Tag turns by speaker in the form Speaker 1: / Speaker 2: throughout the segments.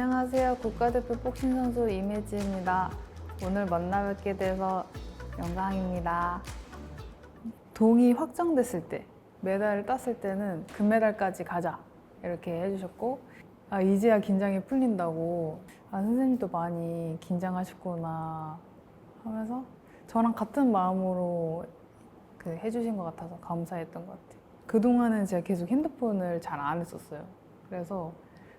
Speaker 1: 안녕하세요. 국가대표 복싱 선수 임혜지입니다. 오늘 만나 뵙게 돼서 영광입니다. 동이 확정됐을 때, 메달을 땄을 때는 금메달까지 가자 이렇게 해주셨고, 이제야 긴장이 풀린다고, 선생님도 많이 긴장하셨구나 하면서 저랑 같은 마음으로 해주신 것 같아서 감사했던 것 같아요. 그동안은 제가 계속 핸드폰을 잘 안 했었어요. 그래서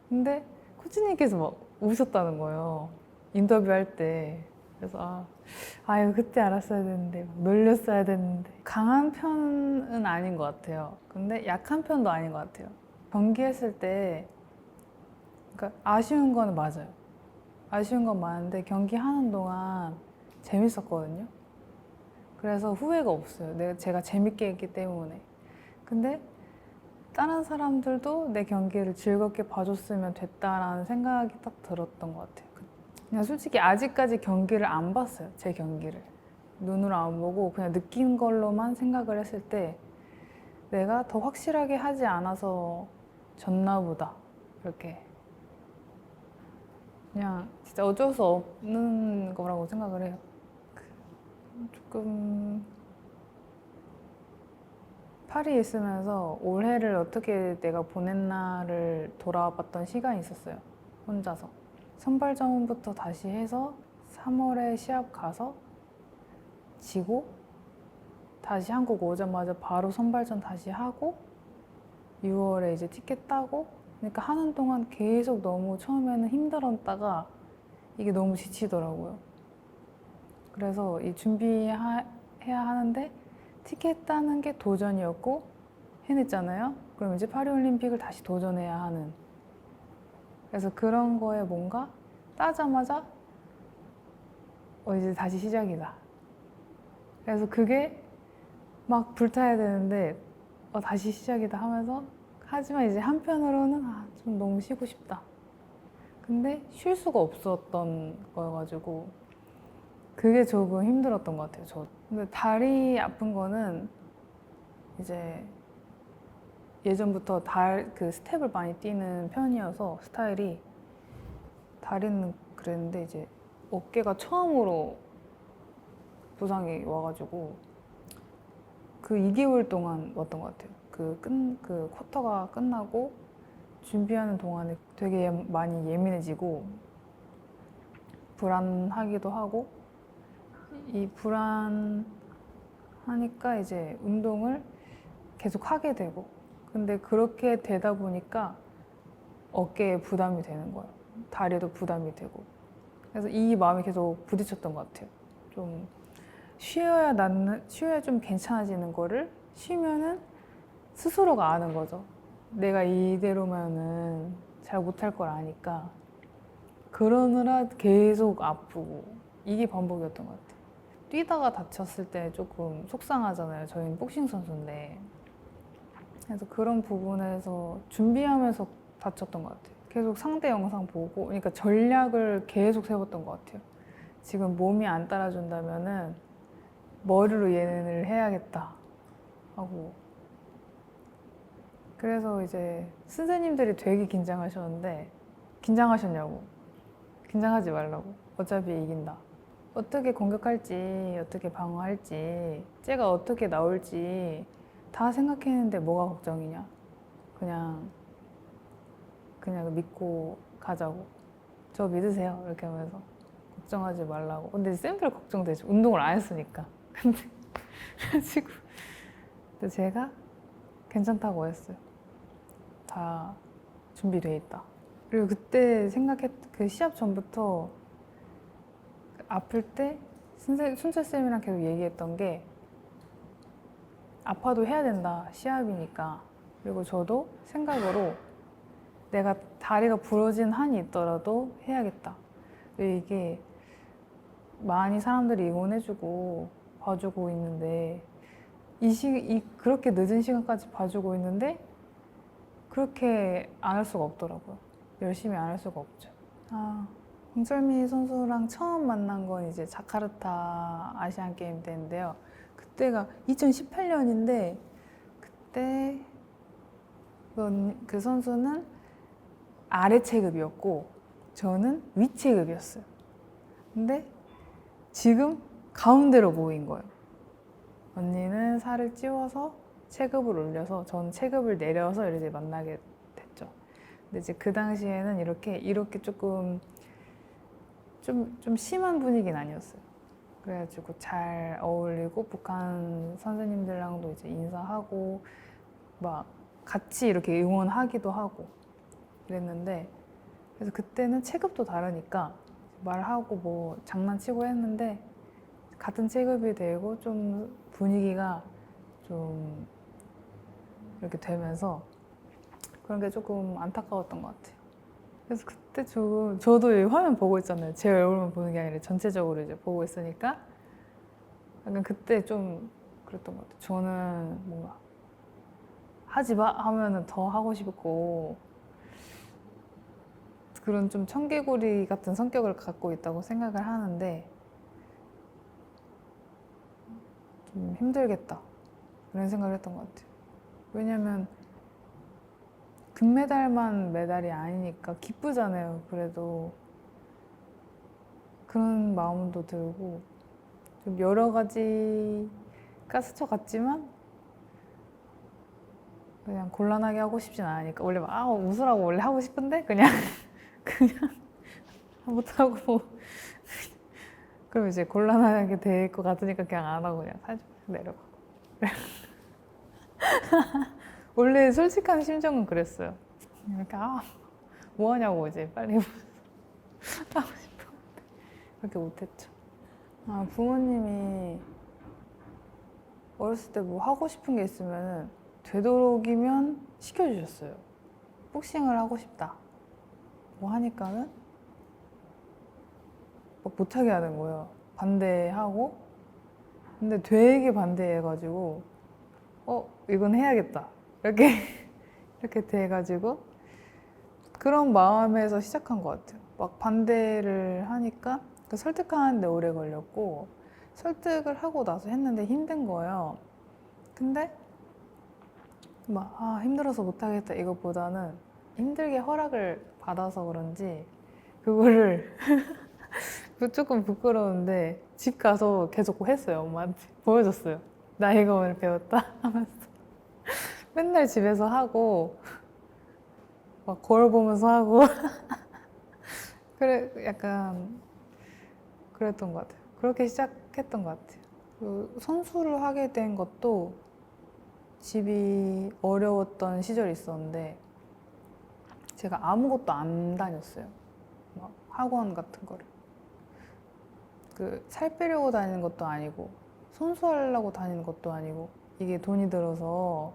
Speaker 1: 근데 코치님께서 막 우셨다는 거예요. 인터뷰할 때. 그래서 이거 그때 알았어야 되는데, 막 놀렸어야 되는데. 강한 편은 아닌 것 같아요. 근데 약한 편도 아닌 것 같아요. 경기했을 때, 그러니까 아쉬운 건 맞아요. 아쉬운 건 많은데 경기하는 동안 재밌었거든요. 그래서 후회가 없어요. 제가 재밌게 했기 때문에. 근데 다른 사람들도 내 경기를 즐겁게 봐줬으면 됐다라는 생각이 딱 들었던 것 같아요. 그냥 솔직히 아직까지 경기를 안 봤어요. 제 경기를. 눈으로 안 보고 그냥 느낀 걸로만 생각을 했을 때 내가 더 확실하게 하지 않아서 졌나 보다. 이렇게. 그냥 진짜 어쩔 수 없는 거라고 생각을 해요. 조금 파리에 있으면서 올해를 어떻게 내가 보냈나를 돌아봤던 시간이 있었어요. 혼자서. 선발전부터 다시 해서 3월에 시합 가서 지고 다시 한국 오자마자 바로 선발전 다시 하고 6월에 이제 티켓 따고 그러니까 하는 동안 계속 너무 처음에는 힘들었다가 이게 너무 지치더라고요. 그래서 이 준비해야 하는데 티켓 따는 게 도전이었고 해냈잖아요. 그럼 이제 파리올림픽을 다시 도전해야 하는. 그래서 그런 거에 뭔가 따자마자 이제 다시 시작이다. 그래서 그게 막 불타야 되는데 다시 시작이다 하면서 하지만 이제 한편으로는 좀 너무 쉬고 싶다. 근데 쉴 수가 없었던 거여가지고 그게 조금 힘들었던 것 같아요. 저. 근데 다리 아픈 거는 이제 예전부터 그 스텝을 많이 뛰는 편이어서 스타일이 다리는 그랬는데 이제 어깨가 처음으로 부상이 와가지고 그 2개월 동안 왔던 것 같아요. 그 쿼터가 끝나고 준비하는 동안에 되게 많이 예민해지고 불안하기도 하고 이 불안하니까 이제 운동을 계속 하게 되고 근데 그렇게 되다 보니까 어깨에 부담이 되는 거예요. 다리도 부담이 되고 그래서 이 마음이 계속 부딪혔던 것 같아요. 좀 쉬어야 좀 괜찮아지는 거를 쉬면은 스스로가 아는 거죠. 내가 이대로면은 잘 못할 걸 아니까 그러느라 계속 아프고 이게 반복이었던 것 같아요. 뛰다가 다쳤을 때 조금 속상하잖아요. 저희는 복싱 선수인데. 그래서 그런 부분에서 준비하면서 다쳤던 것 같아요. 계속 상대 영상 보고, 그러니까 전략을 계속 세웠던 것 같아요. 지금 몸이 안 따라준다면은 머리로 얘네를 해야겠다 하고. 그래서 이제 선생님들이 되게 긴장하셨는데, 긴장하셨냐고. 긴장하지 말라고. 어차피 이긴다. 어떻게 공격할지, 어떻게 방어할지, 쟤가 어떻게 나올지 다 생각했는데 뭐가 걱정이냐. 그냥 믿고 가자고. 저 믿으세요. 이렇게 하면서. 걱정하지 말라고. 근데 샘플 걱정되죠. 운동을 안 했으니까. 근데, 그래가지고. 근데 제가 괜찮다고 했어요. 다 준비돼 있다. 그리고 그때 그 시합 전부터 아플 때 순철쌤이랑 계속 얘기했던 게 아파도 해야 된다. 시합이니까. 그리고 저도 생각으로 내가 다리가 부러진 한이 있더라도 해야겠다. 이게 많이 사람들이 응원해주고 봐주고 있는데 그렇게 늦은 시간까지 봐주고 있는데 그렇게 안 할 수가 없더라고요. 열심히 안 할 수가 없죠. 홍철미 선수랑 처음 만난 건 이제 자카르타 아시안 게임 때인데요. 그때가 2018년인데 그때 그 선수는 아래 체급이었고 저는 위체급이었어요. 근데 지금 가운데로 모인 거예요. 언니는 살을 찌워서 체급을 올려서 전 체급을 내려서 이제 만나게 됐죠. 근데 이제 그 당시에는 이렇게 조금 좀 심한 분위기는 아니었어요. 그래가지고 잘 어울리고 북한 선생님들랑도 이제 인사하고 막 같이 이렇게 응원하기도 하고 그랬는데, 그래서 그때는 체급도 다르니까 말하고 뭐 장난치고 했는데 같은 체급이 되고 좀 분위기가 좀 이렇게 되면서 그런 게 조금 안타까웠던 것 같아요. 그래서 그때 저도 이 화면 보고 있잖아요. 제 얼굴만 보는 게 아니라 전체적으로 이제 보고 있으니까 약간 그때 좀 그랬던 것 같아요. 저는 뭔가 하지 마 하면은 더 하고 싶고 그런 좀 청개구리 같은 성격을 갖고 있다고 생각을 하는데 좀 힘들겠다 그런 생각을 했던 것 같아요. 왜냐면 금메달만 메달이 아니니까 기쁘잖아요. 그래도 그런 마음도 들고 좀 여러 가지가 스쳐갔지만 그냥 곤란하게 하고 싶진 않으니까 원래 막 웃으라고 원래 하고 싶은데 그냥 못하고 그럼 이제 곤란하게 될 것 같으니까 그냥 안 하고 그냥 살짝 내려가. 원래 솔직한 심정은 그랬어요. 이렇게 뭐 하냐고 이제 빨리 하고 싶어. 그렇게 못했죠. 부모님이 어렸을 때 뭐 하고 싶은 게 있으면 되도록이면 시켜주셨어요. 복싱을 하고 싶다. 뭐 하니까는 막 못하게 하는 거예요. 반대하고. 근데 되게 반대해가지고, 이건 해야겠다. 이렇게, 이렇게 돼가지고, 그런 마음에서 시작한 것 같아요. 막 반대를 하니까, 설득하는데 오래 걸렸고, 설득을 하고 나서 했는데 힘든 거예요. 근데, 힘들어서 못하겠다 이것보다는 힘들게 허락을 받아서 그런지, 그거를 조금 부끄러운데 집 가서 계속 했어요. 엄마한테 보여줬어요. 나 이거 오늘 배웠다 하면서 맨날 집에서 하고 막 거울 보면서 하고 그래 약간 그랬던 것 같아요. 그렇게 시작했던 것 같아요. 선수를 하게 된 것도 집이 어려웠던 시절이 있었는데 제가 아무것도 안 다녔어요. 막 학원 같은 거를. 살 빼려고 다니는 것도 아니고 선수하려고 다니는 것도 아니고 이게 돈이 들어서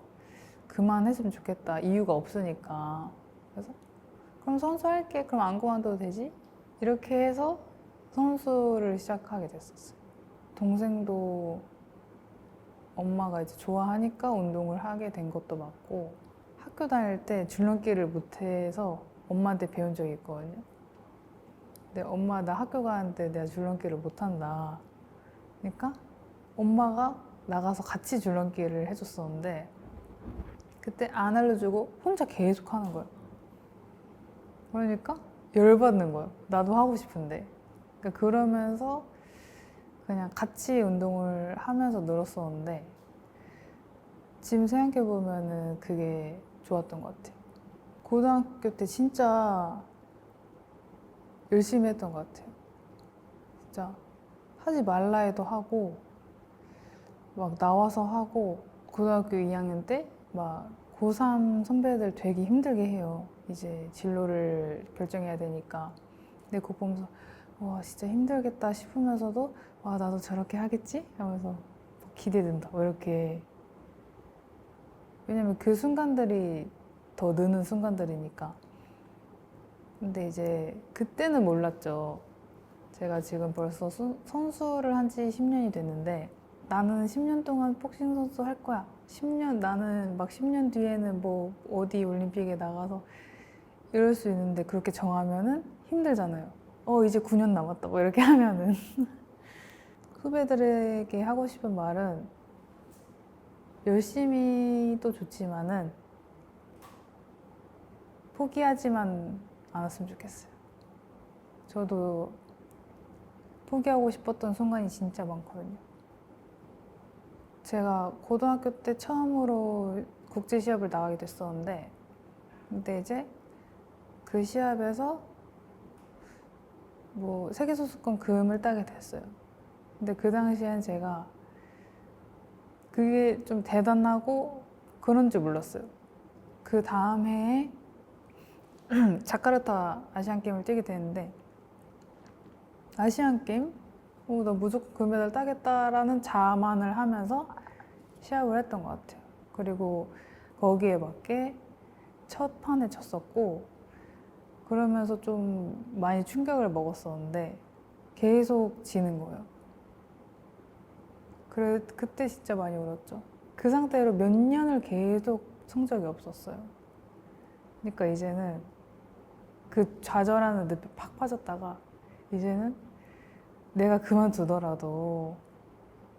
Speaker 1: 그만했으면 좋겠다. 이유가 없으니까. 그래서 그럼 선수할게. 그럼 안 그만둬도 되지? 이렇게 해서 선수를 시작하게 됐었어요. 동생도 엄마가 이제 좋아하니까 운동을 하게 된 것도 맞고 학교 다닐 때 줄넘기를 못해서 엄마한테 배운 적이 있거든요. 근데 엄마 나 학교 가는데 내가 줄넘기를 못한다. 그러니까 엄마가 나가서 같이 줄넘기를 해줬었는데 그때 안 알려주고 혼자 계속 하는 거예요. 그러니까 열받는 거예요. 나도 하고 싶은데. 그러니까 그러면서 그냥 같이 운동을 하면서 늘었었는데 지금 생각해보면은 그게 좋았던 것 같아요. 고등학교 때 진짜 열심히 했던 것 같아요. 진짜 하지 말라 해도 하고 막 나와서 하고 고등학교 2학년 때 막 고3 선배들 되게 힘들게 해요. 이제 진로를 결정해야 되니까. 근데 그거 보면서 와 진짜 힘들겠다 싶으면서도 와 나도 저렇게 하겠지? 하면서 기대된다. 뭐 이렇게 왜냐면 그 순간들이 더 느는 순간들이니까. 근데 이제 그때는 몰랐죠. 제가 지금 벌써 선수를 한 지 10년이 됐는데 나는 10년 동안 복싱 선수 할 거야. 10년 나는 막 10년 뒤에는 뭐 어디 올림픽에 나가서 이럴 수 있는데 그렇게 정하면은 힘들잖아요. 이제 9년 남았다. 뭐 이렇게 하면은 후배들에게 하고 싶은 말은 열심히도 좋지만은 포기하지만 않았으면 좋겠어요. 저도 포기하고 싶었던 순간이 진짜 많거든요. 제가 고등학교 때 처음으로 국제 시합을 나가게 됐었는데, 근데 이제 그 시합에서 뭐 세계 선수권 금을 따게 됐어요. 근데 그 당시엔 제가 그게 좀 대단하고 그런 줄 몰랐어요. 그 다음 해에 자카르타 아시안 게임을 뛰게 되는데, 아시안 게임? 나 무조건 금메달 따겠다라는 자만을 하면서 시합을 했던 것 같아요. 그리고 거기에 맞게 첫 판에 졌었고, 그러면서 좀 많이 충격을 먹었었는데 계속 지는 거예요. 그때 진짜 많이 울었죠. 그 상태로 몇 년을 계속 성적이 없었어요. 그러니까 이제는 그 좌절하는 늪에 팍 빠졌다가, 이제는 내가 그만두더라도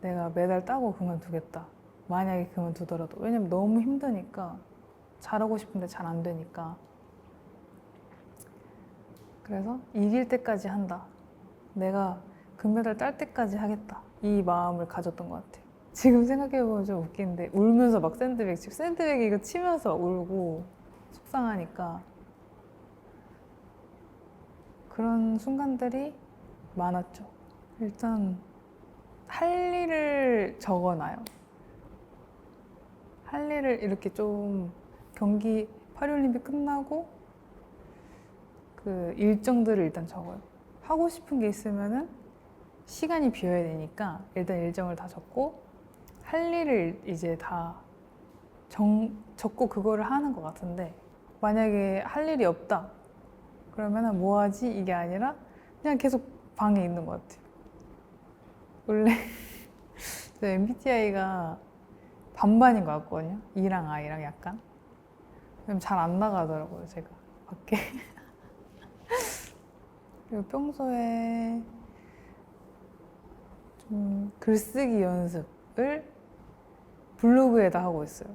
Speaker 1: 내가 메달 따고 그만두겠다. 만약에 그만두더라도. 왜냐면 너무 힘드니까, 잘하고 싶은데 잘 안 되니까. 그래서 이길 때까지 한다. 내가 금메달 딸 때까지 하겠다. 이 마음을 가졌던 것 같아요. 지금 생각해보면 좀 웃긴데, 울면서 막 샌드백 이거 치면서 울고 속상하니까 그런 순간들이 많았죠. 일단 할 일을 적어놔요. 할 일을 이렇게 좀 경기 파리올림픽 끝나고 그 일정들을 일단 적어요. 하고 싶은 게 있으면은 시간이 비어야 되니까 일단 일정을 다 적고, 할 일을 이제 다 적고 그거를 하는 것 같은데, 만약에 할 일이 없다 그러면은 뭐 하지? 이게 아니라 그냥 계속 방에 있는 것 같아요. 원래 MBTI가 반반인 것 같거든요. E랑 I랑 약간. 잘 안 나가더라고요, 제가 밖에. 그리고 평소에 좀 글쓰기 연습을 블로그에다 하고 있어요.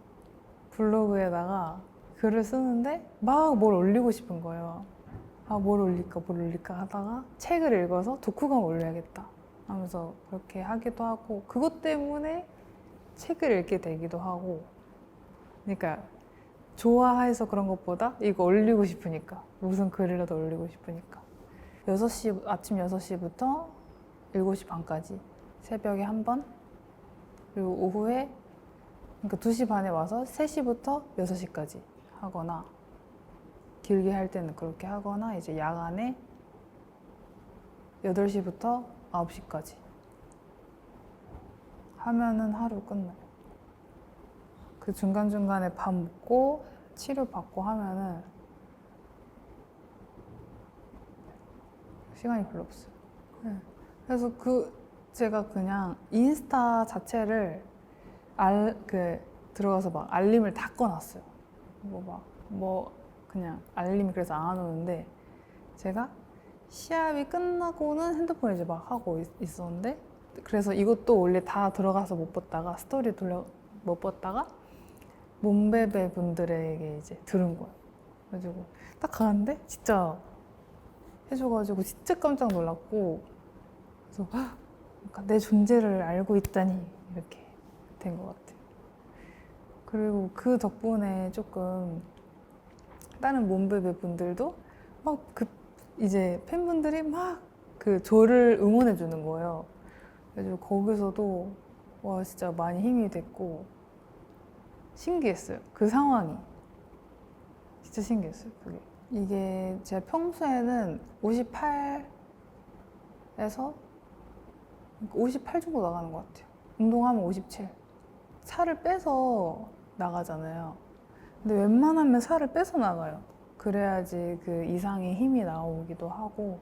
Speaker 1: 블로그에다가 글을 쓰는데 막 뭘 올리고 싶은 거예요. 뭘 올릴까 하다가 책을 읽어서 독후감 올려야겠다 하면서 그렇게 하기도 하고, 그것 때문에 책을 읽게 되기도 하고. 그러니까 좋아해서 그런 것보다 이거 올리고 싶으니까, 무슨 글이라도 올리고 싶으니까. 아침 6시부터 7시 반까지 새벽에 한 번, 그리고 오후에, 그러니까 2시 반에 와서 3시부터 6시까지 하거나, 길게 할 때는 그렇게 하거나, 이제 야간에 8시부터 9시까지 하면은 하루 끝나요. 그 중간중간에 밥 먹고 치료 받고 하면은 시간이 별로 없어요. 네. 그래서 제가 그냥 인스타 자체를 들어가서 막 알림을 다 꺼놨어요. 그냥 알림이 그래서 안 오는데, 제가 시합이 끝나고는 핸드폰을 이제 막 하고 있었는데, 그래서 이것도 원래 다 들어가서 못 봤다가 스토리 못 봤다가 몸베베 분들에게 이제 들은 거예요. 그래가지고 딱 가는데 진짜 해줘가지고 진짜 깜짝 놀랐고, 그래서 그러니까 내 존재를 알고 있다니, 이렇게 된 것 같아요. 그리고 그 덕분에 조금 다른 몸베베 분들도 이제 팬분들이 막 저를 응원해 주는 거예요. 그래서 거기서도 와, 진짜 많이 힘이 됐고 신기했어요. 그 상황이 진짜 신기했어요. 그게. 이게 제가 평소에는 58에서 58 정도 나가는 것 같아요. 운동하면 57. 살을 빼서 나가잖아요. 근데 웬만하면 살을 빼서 나가요. 그래야지 그 이상의 힘이 나오기도 하고,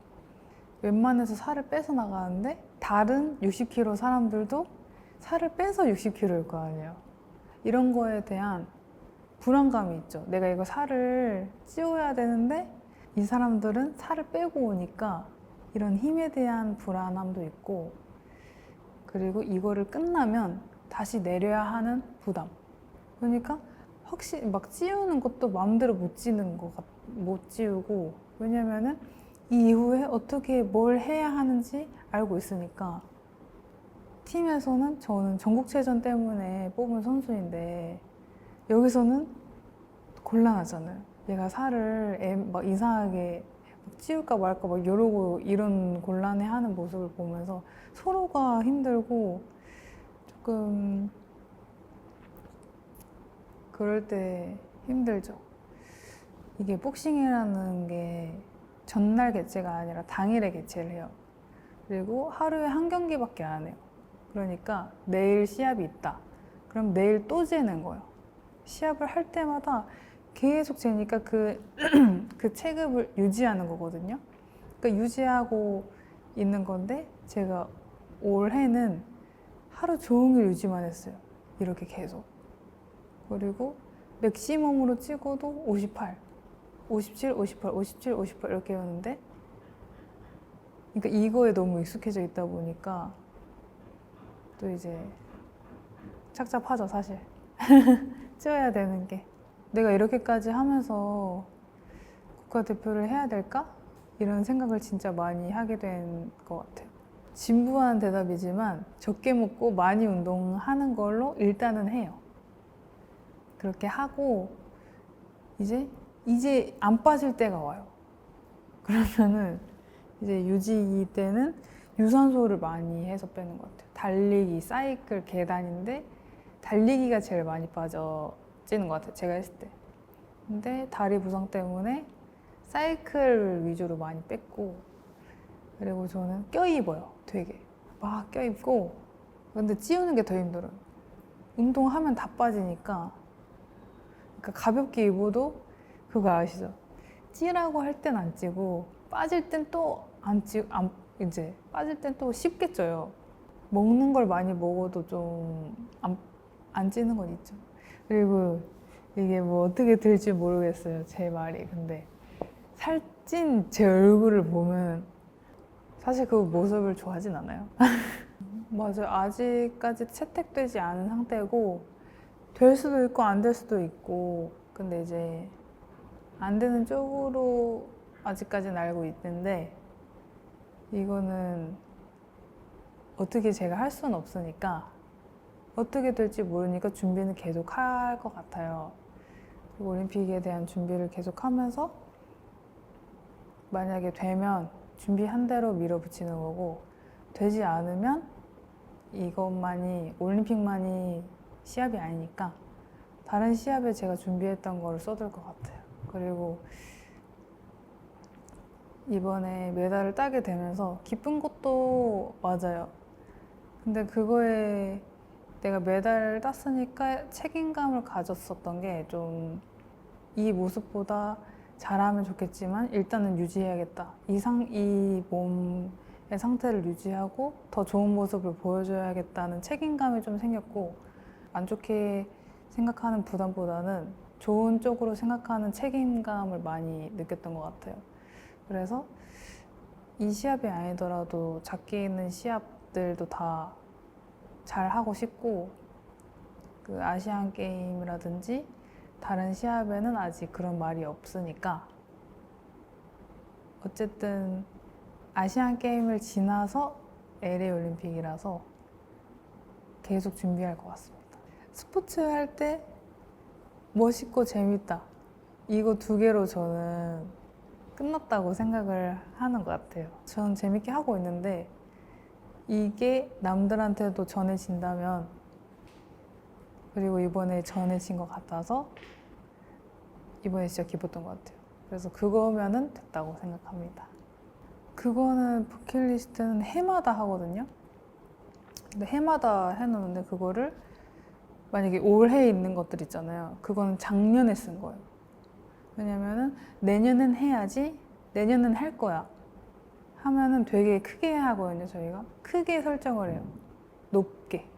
Speaker 1: 웬만해서 살을 빼서 나가는데 다른 60kg 사람들도 살을 빼서 60kg일 거 아니에요. 이런 거에 대한 불안감이 있죠. 내가 이거 살을 찌워야 되는데 이 사람들은 살을 빼고 오니까 이런 힘에 대한 불안함도 있고, 그리고 이거를 끝나면 다시 내려야 하는 부담. 그러니까 확실히 막 찌우는 것도 마음대로 못 찌우고, 왜냐면은 이 이후에 어떻게 뭘 해야 하는지 알고 있으니까 팀에서는 저는 전국체전 때문에 뽑은 선수인데 여기서는 곤란하잖아요. 얘가 살을 막 이상하게 찌울까 말까 막 이러고 이런 곤란해하는 모습을 보면서 서로가 힘들고 조금 그럴 때 힘들죠. 이게 복싱이라는 게 전날 개최가 아니라 당일에 개최를 해요. 그리고 하루에 한 경기밖에 안 해요. 그러니까 내일 시합이 있다. 그럼 내일 또 재는 거예요. 시합을 할 때마다 계속 재니까 그 체급을 유지하는 거거든요. 그러니까 유지하고 있는 건데 제가 올해는 하루 종일 유지만 했어요. 이렇게 계속. 그리고 맥시멈으로 찍어도 58, 57, 58, 57, 58 이렇게였는데 그러니까 이거에 너무 익숙해져 있다 보니까 또 이제 착잡하죠, 사실. 찌어야 되는 게. 내가 이렇게까지 하면서 국가대표를 해야 될까? 이런 생각을 진짜 많이 하게 된 것 같아요. 진부한 대답이지만 적게 먹고 많이 운동하는 걸로 일단은 해요. 그렇게 하고 이제 안 빠질 때가 와요. 그러면은 이제 유지 때는 유산소를 많이 해서 빼는 것 같아요. 달리기, 사이클, 계단인데 달리기가 제일 많이 빠져지는 것 같아요. 제가 했을 때. 근데 다리 부상 때문에 사이클 위주로 많이 뺐고 그리고 저는 껴입어요. 되게 막 껴입고 근데 찌우는 게 더 힘들어요. 운동하면 다 빠지니까 그러니까 가볍게 입어도 그거 아시죠? 찌라고 할 땐 안 찌고 빠질 땐 또 이제 빠질 땐 또 쉽게 쪄요. 먹는 걸 많이 먹어도 좀 안 찌는 건 있죠. 그리고 이게 뭐 어떻게 될지 모르겠어요. 제 말이. 근데 살찐 제 얼굴을 보면 사실 그 모습을 좋아하진 않아요. 맞아요. 아직까지 채택되지 않은 상태고 될 수도 있고 안 될 수도 있고 근데 이제 안 되는 쪽으로 아직까지는 알고 있는데 이거는 어떻게 제가 할 수는 없으니까 어떻게 될지 모르니까 준비는 계속 할 것 같아요. 그리고 올림픽에 대한 준비를 계속 하면서 만약에 되면 준비한 대로 밀어붙이는 거고 되지 않으면 이것만이 올림픽만이 시합이 아니니까 다른 시합에 제가 준비했던 거를 써둘 것 같아요. 그리고 이번에 메달을 따게 되면서 기쁜 것도 맞아요. 근데 그거에 내가 메달을 땄으니까 책임감을 가졌었던 게 좀 이 모습보다 잘하면 좋겠지만 일단은 유지해야겠다. 이 몸의 상태를 유지하고 더 좋은 모습을 보여줘야겠다는 책임감이 좀 생겼고 안 좋게 생각하는 부담보다는 좋은 쪽으로 생각하는 책임감을 많이 느꼈던 것 같아요. 그래서 이 시합이 아니더라도 작게 있는 시합들도 다 잘 하고 싶고 그 아시안 게임이라든지 다른 시합에는 아직 그런 말이 없으니까 어쨌든 아시안 게임을 지나서 LA 올림픽이라서 계속 준비할 것 같습니다. 스포츠 할 때 멋있고 재밌다. 이거 두 개로 저는 끝났다고 생각을 하는 것 같아요. 저는 재밌게 하고 있는데 이게 남들한테도 전해진다면 그리고 이번에 전해진 것 같아서 이번에 진짜 기뻤던 것 같아요. 그래서 그거면은 됐다고 생각합니다. 그거는 버킷리스트는 해마다 하거든요. 근데 해마다 해놓는데 그거를 만약에 올해 있는 것들 있잖아요. 그거는 작년에 쓴 거예요. 왜냐면은 내년은 해야지, 내년은 할 거야 하면은 되게 크게 하거든요. 저희가 크게 설정을 해요. 높게.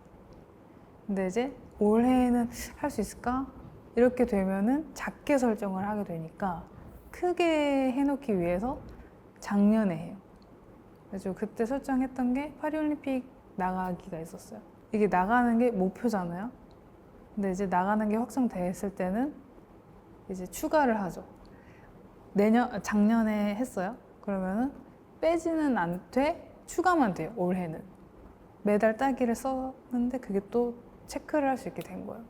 Speaker 1: 근데 이제 올해는 할 수 있을까? 이렇게 되면은 작게 설정을 하게 되니까 크게 해놓기 위해서 작년에 해요. 그래서 그때 설정했던 게 파리올림픽 나가기가 있었어요. 이게 나가는 게 목표잖아요. 근데 이제 나가는 게 확정됐을 때는 이제 추가를 하죠. 작년에 했어요. 그러면은 빼지는 않되 추가만 돼요. 올해는 메달 따기를 썼는데 그게 또 체크를 할 수 있게 된 거예요.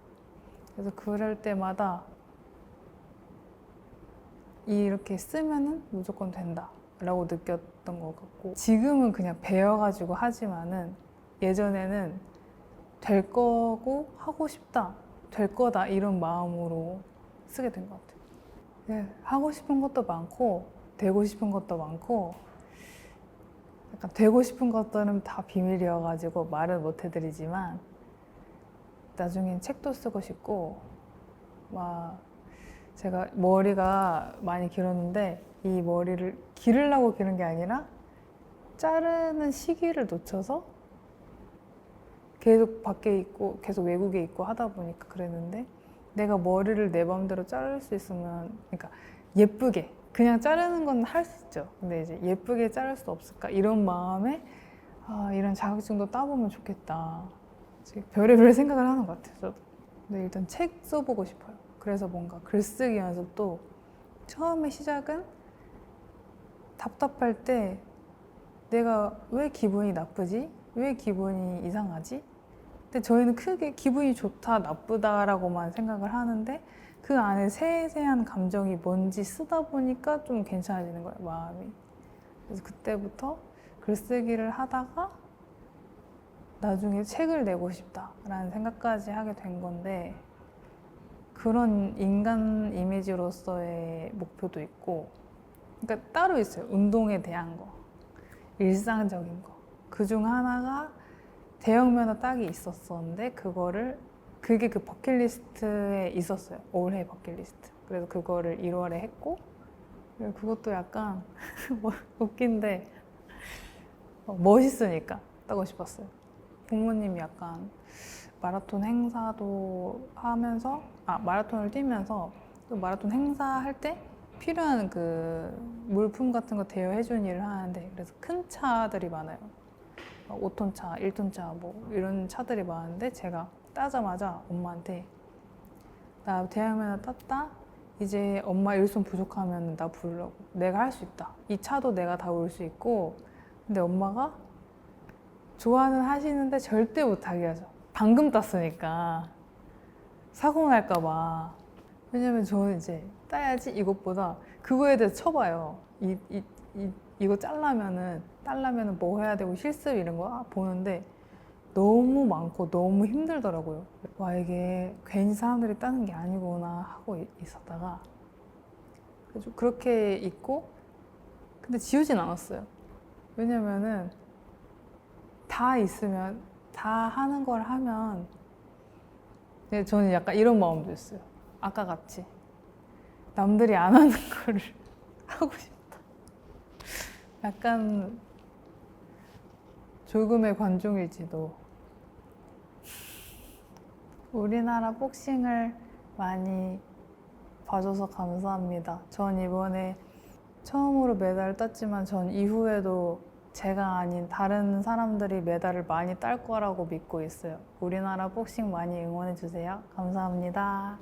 Speaker 1: 그래서 그럴 때마다 이렇게 쓰면은 무조건 된다 라고 느꼈던 것 같고, 지금은 그냥 배워가지고 하지만은 예전에는 될 거고 하고 싶다, 될 거다 이런 마음으로 쓰게 된 것 같아요. 네, 하고 싶은 것도 많고 되고 싶은 것도 많고, 약간 되고 싶은 것들은 다 비밀이어가지고 말은 못 해드리지만 나중엔 책도 쓰고 싶고, 막 제가 머리가 많이 길었는데 이 머리를 기르려고 기른 게 아니라 자르는 시기를 놓쳐서 계속 밖에 있고 계속 외국에 있고 하다 보니까 그랬는데, 내가 머리를 내 마음대로 자를 수 있으면, 그러니까 예쁘게 그냥 자르는 건 할 수 있죠. 근데 이제 예쁘게 자를 수 없을까 이런 마음에 이런 자격증도 따보면 좋겠다. 별의별 생각을 하는 것 같아요, 저도. 근데 일단 책 써보고 싶어요. 그래서 뭔가 글쓰기 연습도 처음에 시작은 답답할 때 내가 왜 기분이 나쁘지? 왜 기분이 이상하지? 근데 저희는 크게 기분이 좋다, 나쁘다라고만 생각을 하는데 그 안에 세세한 감정이 뭔지 쓰다 보니까 좀 괜찮아지는 거예요, 마음이. 그래서 그때부터 글쓰기를 하다가 나중에 책을 내고 싶다라는 생각까지 하게 된 건데, 그런 인간 이미지로서의 목표도 있고, 그러니까 따로 있어요. 운동에 대한 거, 일상적인 거. 그중 하나가 대형 면허 따기 있었었는데 그게 그 버킷리스트에 있었어요. 올해 버킷리스트. 그래서 그거를 1월에 했고, 그것도 약간 웃긴데 멋있으니까 따고 싶었어요. 부모님이 약간 마라톤 행사도 하면서, 마라톤을 뛰면서 또 마라톤 행사할 때 필요한 그 물품 같은 거 대여해주는 일을 하는데, 그래서 큰 차들이 많아요. 5톤 차, 1톤 차 뭐 이런 차들이 많은데, 제가 따자마자 엄마한테 나 대학면허 땄다, 이제 엄마 일손 부족하면 나 부르라고, 내가 할 수 있다, 이 차도 내가 다 올 수 있고. 근데 엄마가 좋아는 하시는데 절대 못하게 하죠. 방금 땄으니까 사고 날까 봐. 왜냐면 저는 이제 따야지 이것보다 그거에 대해서 쳐봐요. 이거 딸라면은 뭐 해야 되고 실습 이런 거 보는데 너무 많고 너무 힘들더라고요. 와, 이게 괜히 사람들이 따는 게 아니구나 하고 있었다가 그렇게 있고, 근데 지우진 않았어요. 왜냐면은 다 있으면, 다 하는 걸 하면, 저는 약간 이런 마음도 있어요. 아까 같이 남들이 안 하는 거를 하고 싶다. 약간 조금의 관종일지도. 우리나라 복싱을 많이 봐줘서 감사합니다. 전 이번에 처음으로 메달을 땄지만 전 이후에도 제가 아닌 다른 사람들이 메달을 많이 딸 거라고 믿고 있어요. 우리나라 복싱 많이 응원해주세요. 감사합니다.